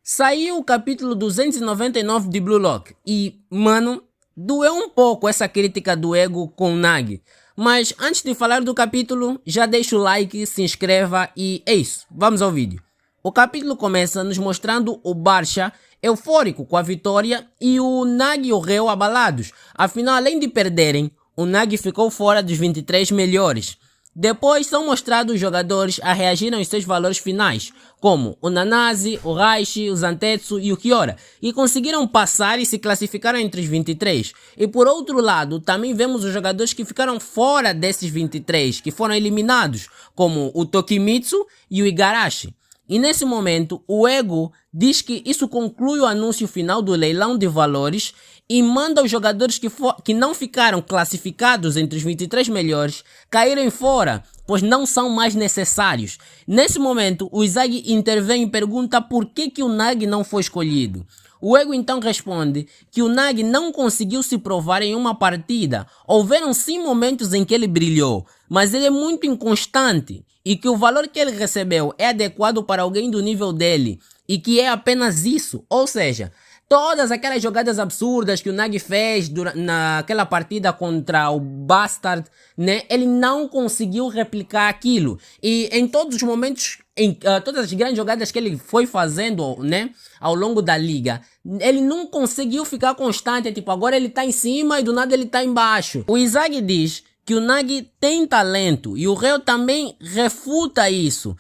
Saiu o capítulo 299 de Blue Lock e, mano, doeu um pouco essa crítica do ego com o Nagi. Mas antes de falar do capítulo, já deixa o like, se inscreva e é isso, vamos ao vídeo. O capítulo começa nos mostrando o Barça eufórico com a vitória e o Nagi e o Reo abalados. Afinal, além de perderem, o Nagi ficou fora dos 23 melhores. Depois são mostrados os jogadores a reagirem aos seus valores finais, como o Nanazi, o Raishi, o Zantetsu e o Kiora, e conseguiram passar e se classificaram entre os 23. E por outro lado, também vemos os jogadores que ficaram fora desses 23, que foram eliminados, como o Tokimitsu e o Igarashi. E nesse momento, o Ego diz que isso conclui o anúncio final do leilão de valores e manda os jogadores que não ficaram classificados entre os 23 melhores caírem fora, pois não são mais necessários. Nesse momento, o Izagi intervém e pergunta por que o Nagi não foi escolhido. O Ego então responde que o Nagi não conseguiu se provar em uma partida. Houveram sim momentos em que ele brilhou, mas ele é muito inconstante e que o valor que ele recebeu é adequado para alguém do nível dele e que é apenas isso, ou seja, todas aquelas jogadas absurdas que o Nagi fez naquela partida contra o Bastard, né? Ele não conseguiu replicar aquilo. E em todos os momentos, todas as grandes jogadas que ele foi fazendo, né? Ao longo da liga, ele não conseguiu ficar constante. Tipo, agora ele tá em cima e do nada ele tá embaixo. O Izagi diz que o Nagi tem talento e o Reo também refuta isso.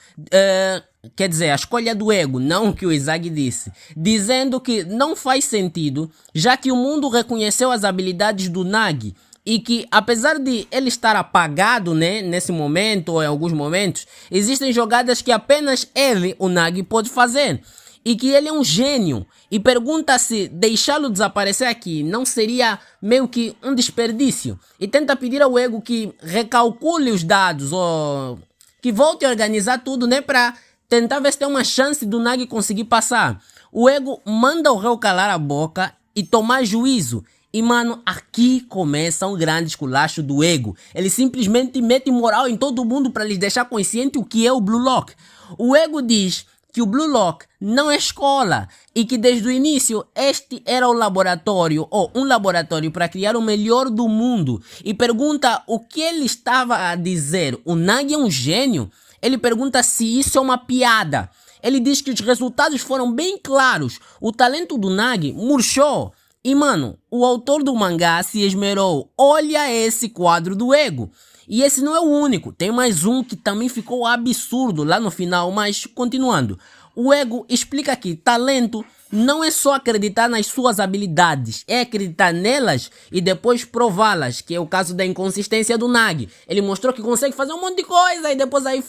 Quer dizer, a escolha do Ego, não o que o Izagi disse, dizendo que não faz sentido, já que o mundo reconheceu as habilidades do Nagi e que, apesar de ele estar apagado, né, nesse momento ou em alguns momentos, existem jogadas que apenas ele, o Nagi, pode fazer. E que ele é um gênio, e pergunta se deixá-lo desaparecer aqui não seria meio que um desperdício. E tenta pedir ao Ego que recalcule os dados, ou que volte a organizar tudo, né, pra tentar ver se tem uma chance do Nagi conseguir passar. O Ego manda o Reo calar a boca e tomar juízo. E mano, aqui começa um grande esculacho do Ego. Ele simplesmente mete moral em todo mundo para lhes deixar consciente o que é o Blue Lock. O Ego diz que o Blue Lock não é escola e que desde o início este era o laboratório ou um laboratório para criar o melhor do mundo, e pergunta o que ele estava a dizer. O Nagi é um gênio? Ele pergunta se isso é uma piada. Ele diz que os resultados foram bem claros. O talento do Nagi murchou. E mano, o autor do mangá se esmerou. Olha esse quadro do Ego. E esse não é o único, tem mais um que também ficou absurdo lá no final, mas continuando. O Ego explica que talento não é só acreditar nas suas habilidades, é acreditar nelas e depois prová-las, que é o caso da inconsistência do Nagi. Ele mostrou que consegue fazer um monte de coisa e depois aí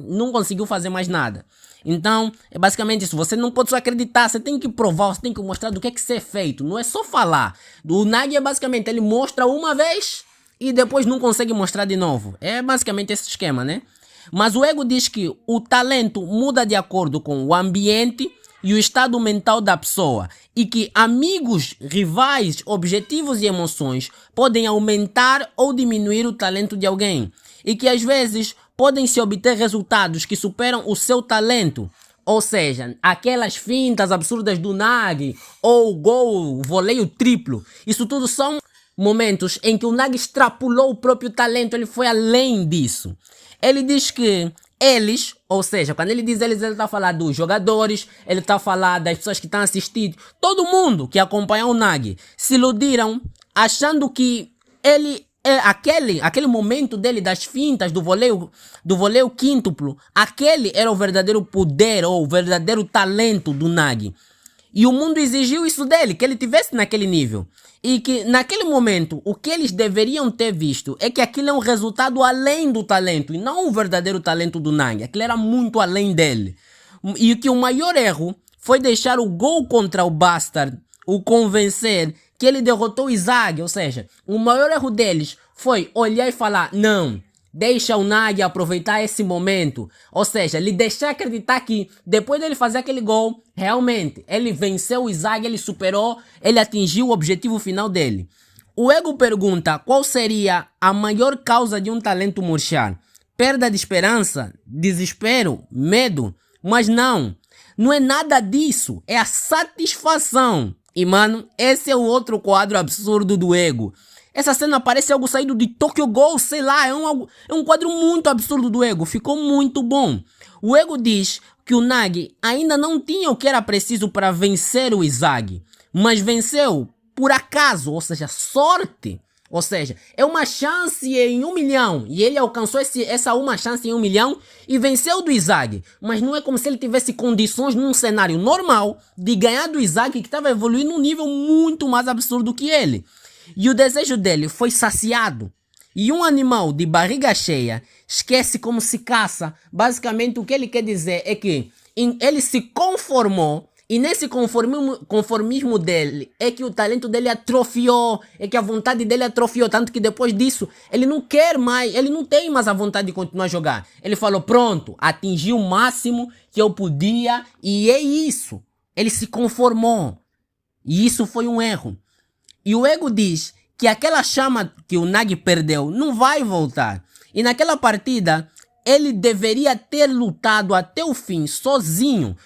não conseguiu fazer mais nada. Então, é basicamente isso, você não pode só acreditar, você tem que provar, você tem que mostrar do que é feito, não é só falar. O Nagi é basicamente, ele mostra uma vez e depois não consegue mostrar de novo. É basicamente esse esquema, né? Mas o Ego diz que o talento muda de acordo com o ambiente e o estado mental da pessoa, e que amigos, rivais, objetivos e emoções podem aumentar ou diminuir o talento de alguém, e que às vezes podem se obter resultados que superam o seu talento. Ou seja, aquelas fintas absurdas do Nagi, ou gol, voleio triplo, isso tudo são momentos em que o Nagi extrapolou o próprio talento, ele foi além disso. Ele diz que eles, ou seja, quando ele diz eles, ele está a falar dos jogadores, ele está a falar das pessoas que estão assistindo, todo mundo que acompanhou o Nagi se iludiram achando que ele é aquele momento dele das fintas, do voleio quíntuplo, aquele era o verdadeiro poder ou o verdadeiro talento do Nagi. E o mundo exigiu isso dele, que ele tivesse naquele nível. E que naquele momento, o que eles deveriam ter visto é que aquilo é um resultado além do talento, e não o verdadeiro talento do Nagi. Aquilo era muito além dele. E que o maior erro foi deixar o gol contra o Bastard o convencer que ele derrotou o Izagi. Ou seja, o maior erro deles foi olhar e falar, não, deixa o Nagi aproveitar esse momento. Ou seja, lhe deixar acreditar que depois dele fazer aquele gol, realmente, ele venceu o Izagi, ele superou, ele atingiu o objetivo final dele. O Ego pergunta qual seria a maior causa de um talento murchar. Perda de esperança? Desespero? Medo? Mas não. Não é nada disso, é a satisfação. E mano, esse é o outro quadro absurdo do ego. Essa cena parece algo saído de Tokyo Ghoul, sei lá, é um quadro muito absurdo do ego, ficou muito bom. O ego diz que o Nagi ainda não tinha o que era preciso para vencer o Izagi, mas venceu por acaso, ou seja, sorte. Ou seja, é uma chance em 1 milhão. E ele alcançou essa uma chance em 1 milhão e venceu do Izagi. Mas não é como se ele tivesse condições num cenário normal de ganhar do Izagi, que estava evoluindo num nível muito mais absurdo que ele. E o desejo dele foi saciado. E um animal de barriga cheia esquece como se caça. Basicamente o que ele quer dizer é que ele se conformou. E nesse conformismo dele, é que o talento dele atrofiou, é que a vontade dele atrofiou, tanto que depois disso, ele não quer mais, ele não tem mais a vontade de continuar a jogar. Ele falou, pronto, atingi o máximo que eu podia e é isso. Ele se conformou. E isso foi um erro. E o ego diz que aquela chama que o Nagi perdeu não vai voltar. E naquela partida, ele deveria ter lutado até o fim, sozinho.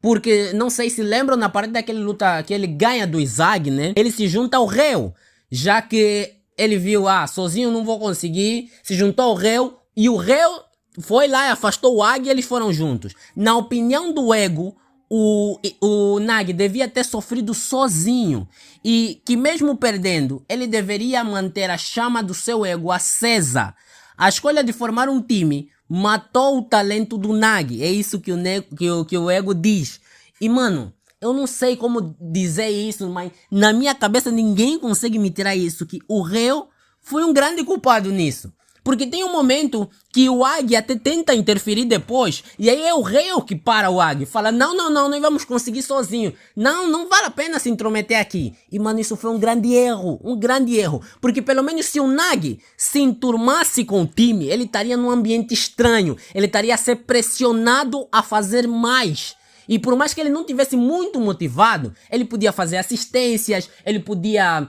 Porque, não sei se lembram, na partida daquele luta que ele ganha do Izagi, né? Ele se junta ao Reu, já que ele viu, sozinho não vou conseguir, se juntou ao Reu, e o Reu foi lá e afastou o Agi e eles foram juntos. Na opinião do ego, o Nagi devia ter sofrido sozinho, e que mesmo perdendo, ele deveria manter a chama do seu ego acesa. A escolha de formar um time matou o talento do Nagi. É isso que o ego diz. E mano, eu não sei como dizer isso, mas na minha cabeça ninguém consegue me tirar isso, que o Reu foi um grande culpado nisso. Porque tem um momento que o Agi até tenta interferir depois, e aí é o Reu que para o Agi, fala, não, nós vamos conseguir sozinho, não vale a pena se intrometer aqui. E mano, isso foi um grande erro, porque pelo menos se o Nagi se enturmasse com o time, ele estaria num ambiente estranho, ele estaria a ser pressionado a fazer mais. E por mais que ele não tivesse muito motivado, ele podia fazer assistências, ele podia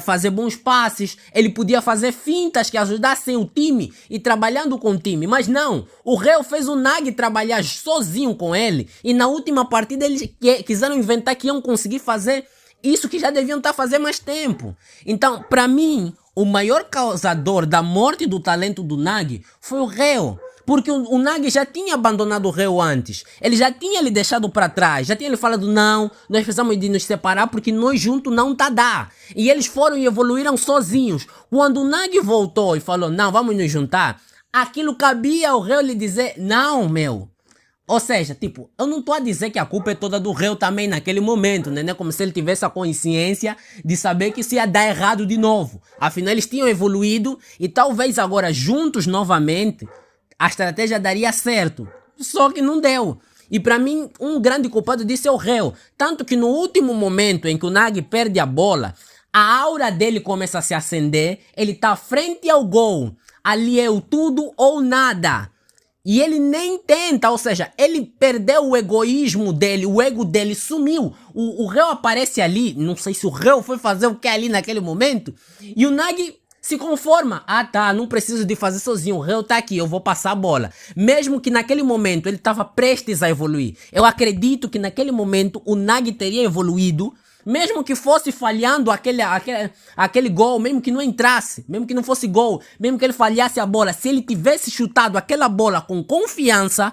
fazer bons passes, ele podia fazer fintas que ajudassem o time e trabalhando com o time, mas não, o Reu fez o Nagi trabalhar sozinho com ele e na última partida eles quiseram inventar que iam conseguir fazer isso que já deviam estar fazendo mais tempo. Então, para mim, o maior causador da morte do talento do Nagi foi o Reu. Porque o Nagi já tinha abandonado o Reu antes. Ele já tinha lhe deixado para trás. Já tinha lhe falado, não, nós precisamos de nos separar porque nós juntos não tá dá. E eles foram e evoluíram sozinhos. Quando o Nagi voltou e falou, não, vamos nos juntar, aquilo cabia ao Reu lhe dizer, não, meu. Ou seja, tipo, eu não tô a dizer que a culpa é toda do Reu também naquele momento, né? Como se ele tivesse a consciência de saber que isso ia dar errado de novo. Afinal, eles tinham evoluído e talvez agora juntos novamente a estratégia daria certo, só que não deu. E pra mim, um grande culpado disso é o Reu. Tanto que no último momento em que o Nagi perde a bola, a aura dele começa a se acender, ele tá frente ao gol. Ali é o tudo ou nada. E ele nem tenta, ou seja, ele perdeu o egoísmo dele, o ego dele sumiu. O Reu aparece ali, não sei se o Reu foi fazer o que ali naquele momento, e o Nagi se conforma, não preciso de fazer sozinho, o Reu tá aqui, eu vou passar a bola. Mesmo que naquele momento ele estava prestes a evoluir. Eu acredito que naquele momento o Nagi teria evoluído, mesmo que fosse falhando aquele gol, mesmo que não entrasse, mesmo que não fosse gol, mesmo que ele falhasse a bola, se ele tivesse chutado aquela bola com confiança,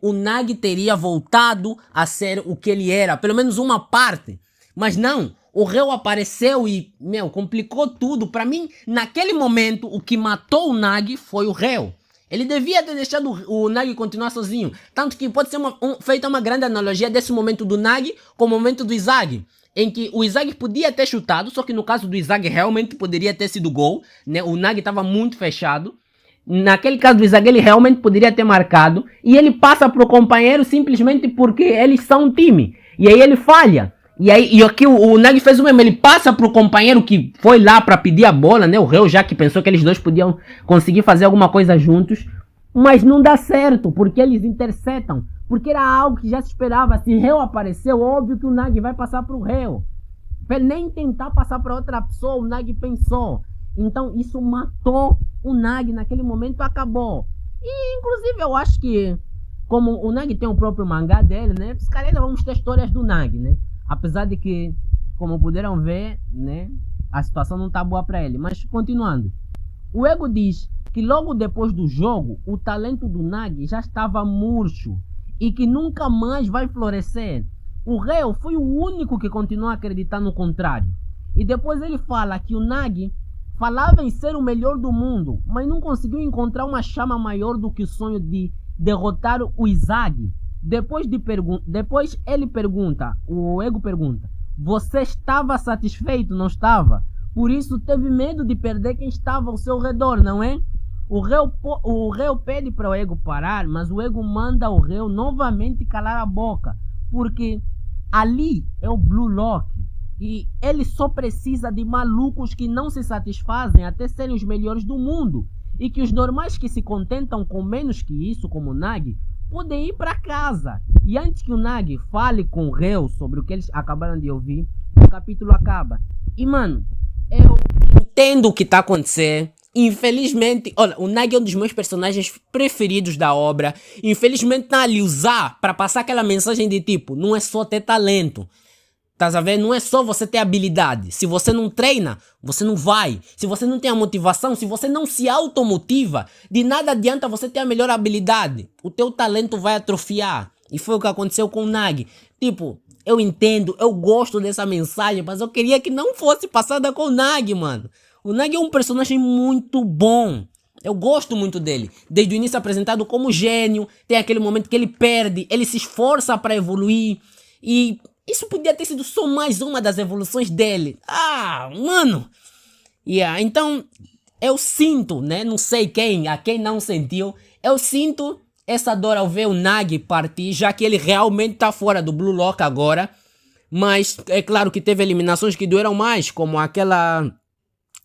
o Nagi teria voltado a ser o que ele era, pelo menos uma parte. Mas não. O Reu apareceu e, complicou tudo. Pra mim, naquele momento, o que matou o Nagi foi o Reu. Ele devia ter deixado o Nagi continuar sozinho. Tanto que pode ser feita uma grande analogia desse momento do Nagi com o momento do Izagi. Em que o Izagi podia ter chutado, só que no caso do Izagi realmente poderia ter sido gol, né? O Nagi estava muito fechado. Naquele caso do Izagi, ele realmente poderia ter marcado. E ele passa pro companheiro simplesmente porque eles são um time. E aí ele falha. E aqui o Nagi fez o mesmo, ele passa pro companheiro que foi lá pra pedir a bola, né? O Reu já que pensou que eles dois podiam conseguir fazer alguma coisa juntos. Mas não dá certo, porque eles interceptam. Porque era algo que já se esperava. Se Reu apareceu, óbvio que o Nagi vai passar pro Reu. Pra nem tentar passar pra outra pessoa, o Nagi pensou. Então isso matou o Nagi naquele momento, acabou. E inclusive eu acho que como o Nagi tem o próprio mangá dele, né? Se calhar vamos ter histórias do Nagi, né? Apesar de que, como puderam ver, né? A situação não tá boa para ele. Mas continuando. O Ego diz que logo depois do jogo, o talento do Nagi já estava murcho e que nunca mais vai florescer. O réu foi o único que continuou a acreditar no contrário. E depois ele fala que o Nagi falava em ser o melhor do mundo, mas não conseguiu encontrar uma chama maior do que o sonho de derrotar o Izagi. Depois ele pergunta, o Ego pergunta, você estava satisfeito, não estava? Por isso teve medo de perder quem estava ao seu redor, não é? O réu pede para o Ego parar, mas o Ego manda o réu novamente calar a boca, porque ali é o Blue Lock e ele só precisa de malucos que não se satisfazem até serem os melhores do mundo e que os normais que se contentam com menos que isso, como o Nagi, podem ir para casa. E antes que o Nagi fale com o réu sobre o que eles acabaram de ouvir, o capítulo acaba. E mano, eu entendo o que está acontecendo. Infelizmente, olha, o Nagi é um dos meus personagens preferidos da obra. Infelizmente tá ali usar para passar aquela mensagem de tipo, não é só ter talento. Tá a ver? Não é só você ter habilidade. Se você não treina, você não vai. Se você não tem a motivação, se você não se automotiva, de nada adianta você ter a melhor habilidade. O teu talento vai atrofiar. E foi o que aconteceu com o Nagi. Tipo, eu entendo, eu gosto dessa mensagem, mas eu queria que não fosse passada com o Nagi, mano. O Nagi é um personagem muito bom. Eu gosto muito dele. Desde o início apresentado como gênio, tem aquele momento que ele perde, ele se esforça para evoluir e isso podia ter sido só mais uma das evoluções dele. Ah, mano. Então, eu sinto, né? Não sei a quem não sentiu. Eu sinto essa dor ao ver o Nagi partir, já que ele realmente tá fora do Blue Lock agora. Mas é claro que teve eliminações que doeram mais, como aquela...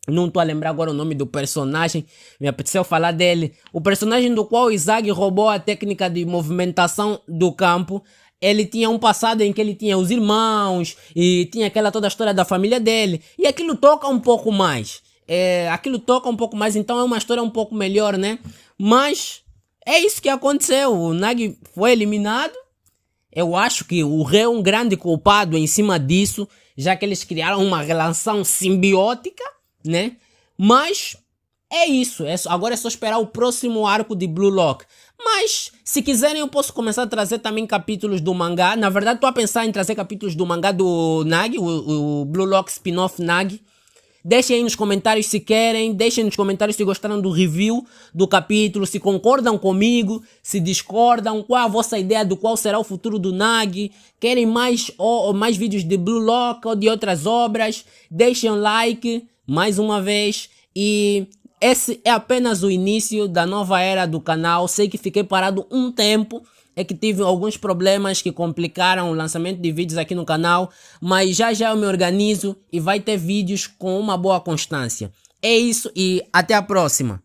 Não tô a lembrar agora o nome do personagem, me apeteceu falar dele. O personagem do qual o Izagi roubou a técnica de movimentação do campo. Ele tinha um passado em que ele tinha os irmãos e tinha aquela toda a história da família dele. E aquilo toca um pouco mais. Então é uma história um pouco melhor, né? Mas é isso que aconteceu. O Nagi foi eliminado. Eu acho que o Rei é um grande culpado em cima disso, já que eles criaram uma relação simbiótica, né? Mas é isso. Agora é só esperar o próximo arco de Blue Lock. Mas, se quiserem, eu posso começar a trazer também capítulos do mangá. Na verdade, estou a pensar em trazer capítulos do mangá do Nagi, o Blue Lock spin-off Nagi. Deixem aí nos comentários se querem, deixem nos comentários se gostaram do review do capítulo, se concordam comigo, se discordam, qual a vossa ideia do qual será o futuro do Nagi. Querem mais vídeos de Blue Lock ou de outras obras? Deixem um like, mais uma vez, e... esse é apenas o início da nova era do canal. Sei que fiquei parado um tempo, é que tive alguns problemas que complicaram o lançamento de vídeos aqui no canal, mas já eu me organizo e vai ter vídeos com uma boa constância. É isso e até a próxima.